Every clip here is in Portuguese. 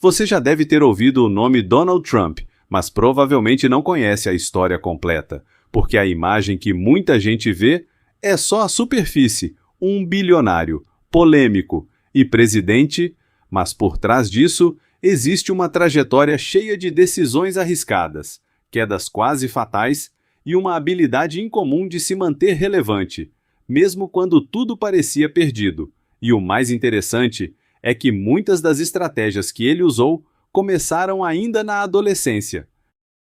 Você já deve ter ouvido o nome Donald Trump, mas provavelmente não conhece a história completa, porque a imagem que muita gente vê é só a superfície, um bilionário, polêmico e presidente, mas por trás disso existe uma trajetória cheia de decisões arriscadas, quedas quase fatais e uma habilidade incomum de se manter relevante, mesmo quando tudo parecia perdido. E o mais interessante é que muitas das estratégias que ele usou começaram ainda na adolescência.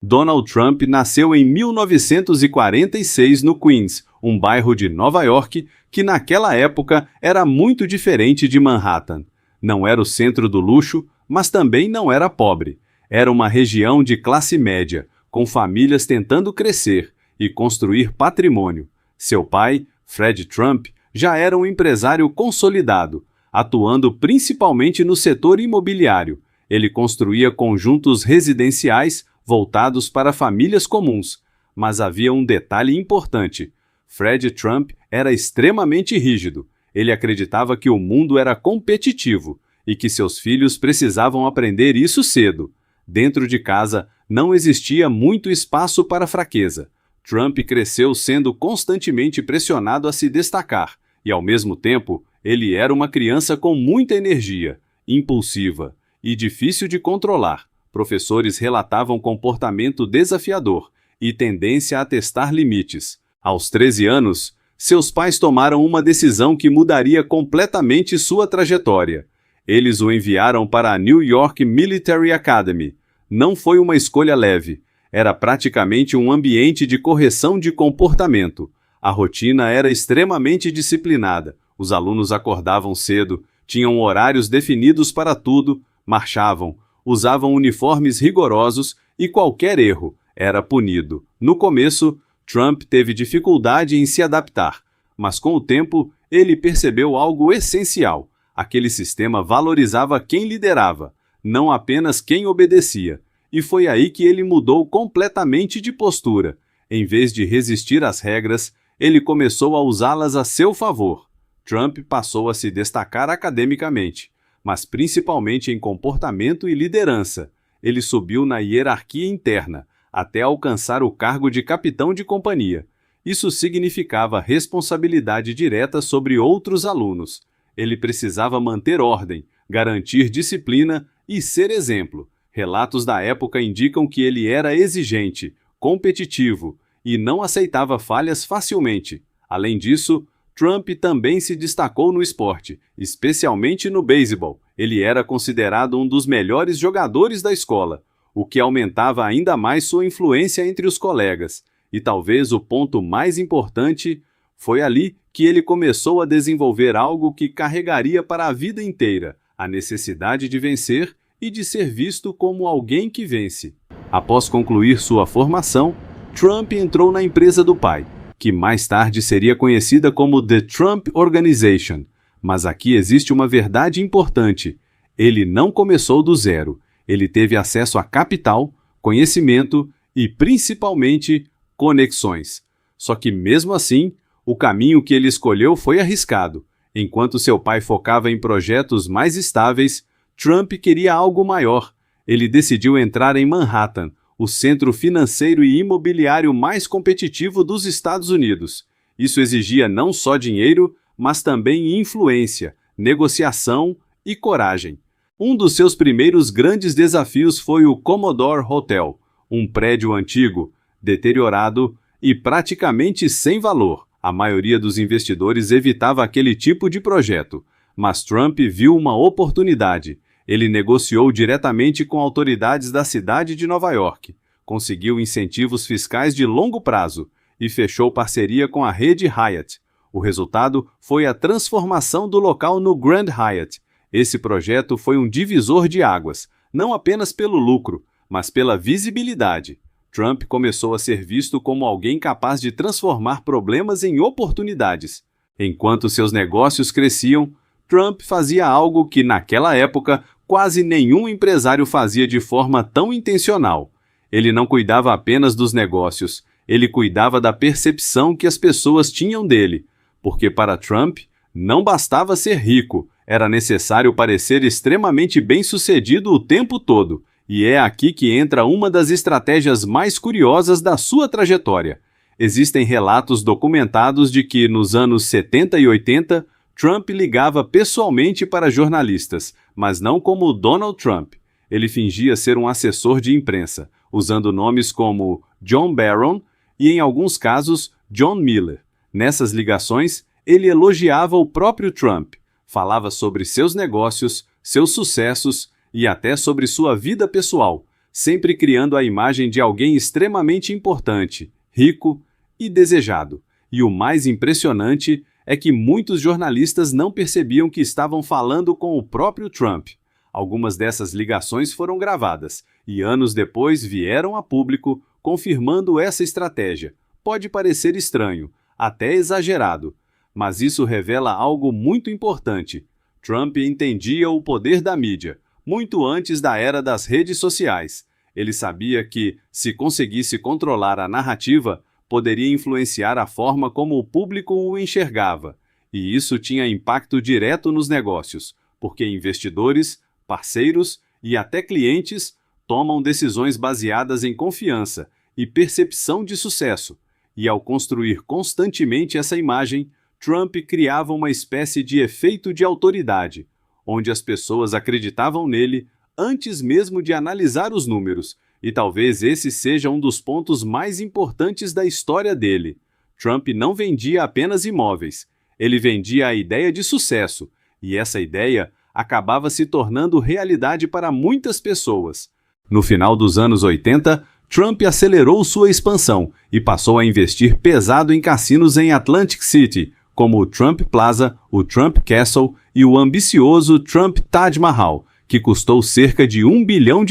Donald Trump nasceu em 1946 no Queens, um bairro de Nova York que naquela época era muito diferente de Manhattan. Não era o centro do luxo, mas também não era pobre. Era uma região de classe média, com famílias tentando crescer e construir patrimônio. Seu pai, Fred Trump, já era um empresário consolidado, atuando principalmente no setor imobiliário. Ele construía conjuntos residenciais voltados para famílias comuns. Mas havia um detalhe importante. Fred Trump era extremamente rígido. Ele acreditava que o mundo era competitivo e que seus filhos precisavam aprender isso cedo. Dentro de casa, não existia muito espaço para fraqueza. Trump cresceu sendo constantemente pressionado a se destacar e, ao mesmo tempo, ele era uma criança com muita energia, impulsiva e difícil de controlar. Professores relatavam comportamento desafiador e tendência a testar limites. Aos 13 anos, seus pais tomaram uma decisão que mudaria completamente sua trajetória. Eles o enviaram para a New York Military Academy. Não foi uma escolha leve. Era praticamente um ambiente de correção de comportamento. A rotina era extremamente disciplinada. Os alunos acordavam cedo, tinham horários definidos para tudo, marchavam, usavam uniformes rigorosos e qualquer erro era punido. No começo, Trump teve dificuldade em se adaptar, mas com o tempo ele percebeu algo essencial. Aquele sistema valorizava quem liderava, não apenas quem obedecia. E foi aí que ele mudou completamente de postura. Em vez de resistir às regras, ele começou a usá-las a seu favor. Trump passou a se destacar academicamente, mas principalmente em comportamento e liderança. Ele subiu na hierarquia interna, até alcançar o cargo de capitão de companhia. Isso significava responsabilidade direta sobre outros alunos. Ele precisava manter ordem, garantir disciplina e ser exemplo. Relatos da época indicam que ele era exigente, competitivo e não aceitava falhas facilmente. Além disso, Trump também se destacou no esporte, especialmente no beisebol. Ele era considerado um dos melhores jogadores da escola, o que aumentava ainda mais sua influência entre os colegas. E talvez o ponto mais importante, foi ali que ele começou a desenvolver algo que carregaria para a vida inteira, a necessidade de vencer e de ser visto como alguém que vence. Após concluir sua formação, Trump entrou na empresa do pai, que mais tarde seria conhecida como The Trump Organization. Mas aqui existe uma verdade importante. Ele não começou do zero. Ele teve acesso a capital, conhecimento e, principalmente, conexões. Só que, mesmo assim, o caminho que ele escolheu foi arriscado. Enquanto seu pai focava em projetos mais estáveis, Trump queria algo maior. Ele decidiu entrar em Manhattan, o centro financeiro e imobiliário mais competitivo dos Estados Unidos. Isso exigia não só dinheiro, mas também influência, negociação e coragem. Um dos seus primeiros grandes desafios foi o Commodore Hotel, um prédio antigo, deteriorado e praticamente sem valor. A maioria dos investidores evitava aquele tipo de projeto, mas Trump viu uma oportunidade. Ele negociou diretamente com autoridades da cidade de Nova York, conseguiu incentivos fiscais de longo prazo e fechou parceria com a rede Hyatt. O resultado foi a transformação do local no Grand Hyatt. Esse projeto foi um divisor de águas, não apenas pelo lucro, mas pela visibilidade. Trump começou a ser visto como alguém capaz de transformar problemas em oportunidades. Enquanto seus negócios cresciam, Trump fazia algo que, naquela época, quase nenhum empresário fazia de forma tão intencional. Ele não cuidava apenas dos negócios, ele cuidava da percepção que as pessoas tinham dele. Porque para Trump, não bastava ser rico, Era necessário parecer extremamente bem-sucedido o tempo todo, e é aqui que entra uma das estratégias mais curiosas da sua trajetória. Existem relatos documentados de que, nos anos 70 e 80, Trump ligava pessoalmente para jornalistas, mas não como Donald Trump. Ele fingia ser um assessor de imprensa, usando nomes como John Barron e, em alguns casos, John Miller. Nessas ligações, ele elogiava o próprio Trump, falava sobre seus negócios, seus sucessos e até sobre sua vida pessoal, sempre criando a imagem de alguém extremamente importante, rico e desejado. E o mais impressionante é que muitos jornalistas não percebiam que estavam falando com o próprio Trump. Algumas dessas ligações foram gravadas e anos depois vieram a público, confirmando essa estratégia. Pode parecer estranho, até exagerado, mas isso revela algo muito importante. Trump entendia o poder da mídia, muito antes da era das redes sociais. Ele sabia que, se conseguisse controlar a narrativa, poderia influenciar a forma como o público o enxergava. E isso tinha impacto direto nos negócios, porque investidores, parceiros e até clientes tomam decisões baseadas em confiança e percepção de sucesso. E ao construir constantemente essa imagem, Trump criava uma espécie de efeito de autoridade, onde as pessoas acreditavam nele antes mesmo de analisar os números, e talvez esse seja um dos pontos mais importantes da história dele. Trump não vendia apenas imóveis, ele vendia a ideia de sucesso, e essa ideia acabava se tornando realidade para muitas pessoas. No final dos anos 80, Trump acelerou sua expansão e passou a investir pesado em cassinos em Atlantic City, como o Trump Plaza, o Trump Castle e o ambicioso Trump Taj Mahal, que custou cerca de $1 bilhão.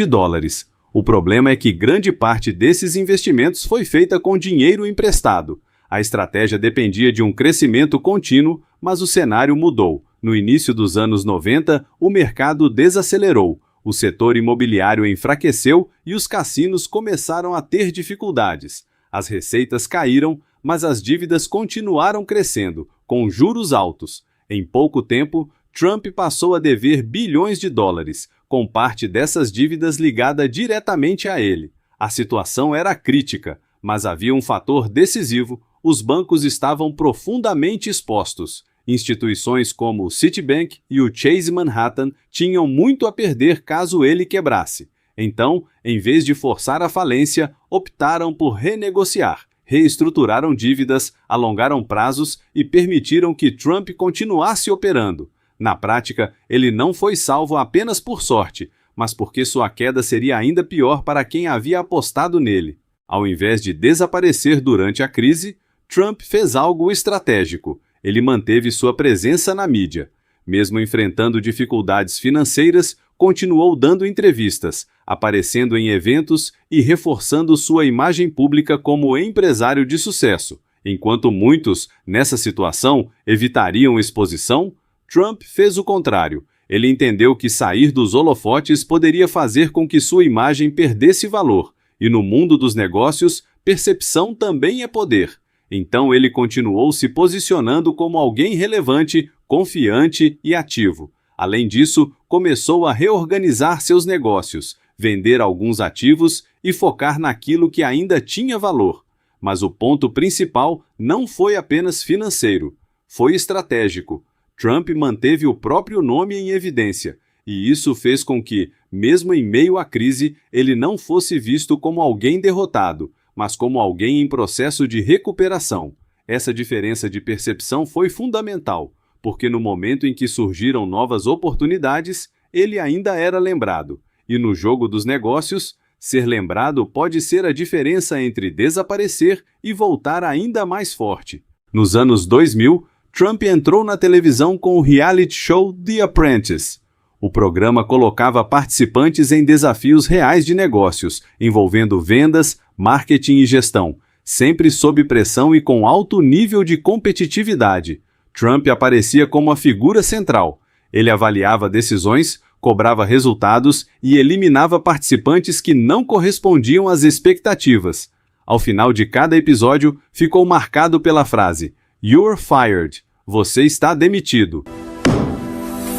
O problema é que grande parte desses investimentos foi feita com dinheiro emprestado. A estratégia dependia de um crescimento contínuo, mas o cenário mudou. No início dos anos 90, o mercado desacelerou, o setor imobiliário enfraqueceu e os cassinos começaram a ter dificuldades. As receitas caíram, mas as dívidas continuaram crescendo, com juros altos. Em pouco tempo, Trump passou a dever bilhões de dólares, com parte dessas dívidas ligada diretamente a ele. A situação era crítica, mas havia um fator decisivo: os bancos estavam profundamente expostos. Instituições como o Citibank e o Chase Manhattan tinham muito a perder caso ele quebrasse. Então, em vez de forçar a falência, optaram por renegociar, reestruturaram dívidas, alongaram prazos e permitiram que Trump continuasse operando. Na prática, ele não foi salvo apenas por sorte, mas porque sua queda seria ainda pior para quem havia apostado nele. Ao invés de desaparecer durante a crise, Trump fez algo estratégico. Ele manteve sua presença na mídia. Mesmo enfrentando dificuldades financeiras, continuou dando entrevistas, aparecendo em eventos e reforçando sua imagem pública como empresário de sucesso. Enquanto muitos, nessa situação, evitariam exposição, Trump fez o contrário. Ele entendeu que sair dos holofotes poderia fazer com que sua imagem perdesse valor, e no mundo dos negócios, percepção também é poder. Então ele continuou se posicionando como alguém relevante, confiante e ativo. Além disso, começou a reorganizar seus negócios, vender alguns ativos e focar naquilo que ainda tinha valor. Mas o ponto principal não foi apenas financeiro, foi estratégico. Trump manteve o próprio nome em evidência, e isso fez com que, mesmo em meio à crise, ele não fosse visto como alguém derrotado, mas como alguém em processo de recuperação. Essa diferença de percepção foi fundamental, porque no momento em que surgiram novas oportunidades, ele ainda era lembrado. E no jogo dos negócios, ser lembrado pode ser a diferença entre desaparecer e voltar ainda mais forte. Nos anos 2000, Trump entrou na televisão com o reality show The Apprentice. O programa colocava participantes em desafios reais de negócios, envolvendo vendas, marketing e gestão, sempre sob pressão e com alto nível de competitividade. Trump aparecia como a figura central. Ele avaliava decisões, cobrava resultados e eliminava participantes que não correspondiam às expectativas. Ao final de cada episódio, ficou marcado pela frase "You're fired", você está demitido.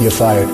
You're fired.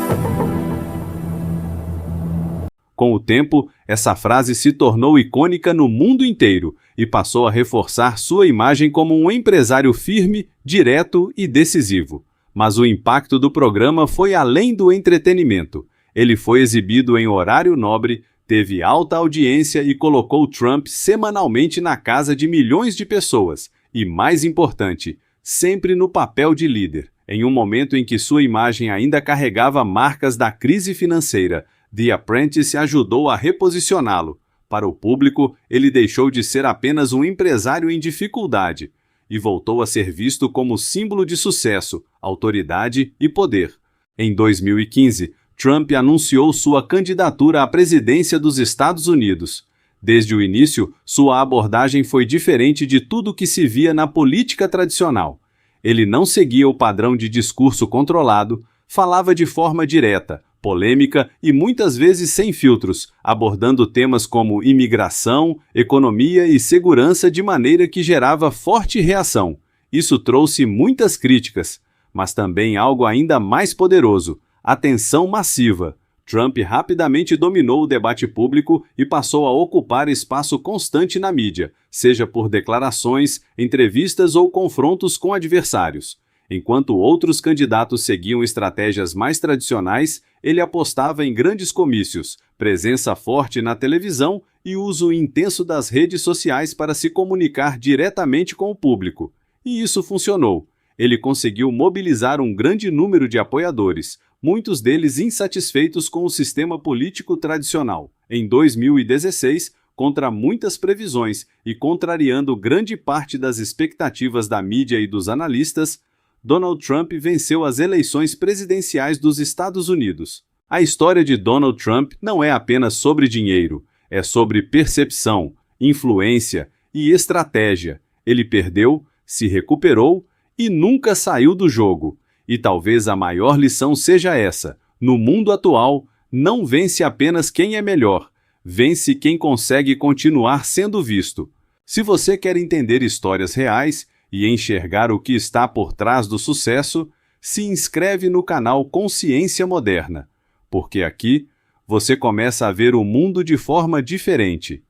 Com o tempo, essa frase se tornou icônica no mundo inteiro e passou a reforçar sua imagem como um empresário firme, direto e decisivo. Mas o impacto do programa foi além do entretenimento. Ele foi exibido em horário nobre, teve alta audiência e colocou Trump semanalmente na casa de milhões de pessoas. E, mais importante, sempre no papel de líder. Em um momento em que sua imagem ainda carregava marcas da crise financeira, The Apprentice ajudou a reposicioná-lo. Para o público, ele deixou de ser apenas um empresário em dificuldade e voltou a ser visto como símbolo de sucesso, autoridade e poder. Em 2015, Trump anunciou sua candidatura à presidência dos Estados Unidos. Desde o início, sua abordagem foi diferente de tudo que se via na política tradicional. Ele não seguia o padrão de discurso controlado, falava de forma direta, polêmica e muitas vezes sem filtros, abordando temas como imigração, economia e segurança de maneira que gerava forte reação. Isso trouxe muitas críticas, mas também algo ainda mais poderoso: atenção massiva. Trump rapidamente dominou o debate público e passou a ocupar espaço constante na mídia, seja por declarações, entrevistas ou confrontos com adversários. Enquanto outros candidatos seguiam estratégias mais tradicionais, ele apostava em grandes comícios, presença forte na televisão e uso intenso das redes sociais para se comunicar diretamente com o público. E isso funcionou. Ele conseguiu mobilizar um grande número de apoiadores, muitos deles insatisfeitos com o sistema político tradicional. Em 2016, contra muitas previsões e contrariando grande parte das expectativas da mídia e dos analistas, Donald Trump venceu as eleições presidenciais dos Estados Unidos. A história de Donald Trump não é apenas sobre dinheiro, é sobre percepção, influência e estratégia. Ele perdeu, se recuperou e nunca saiu do jogo. E talvez a maior lição seja essa: no mundo atual, não vence apenas quem é melhor, vence quem consegue continuar sendo visto. Se você quer entender histórias reais e enxergar o que está por trás do sucesso, se inscreve no canal Consciência Moderna, porque aqui você começa a ver o mundo de forma diferente.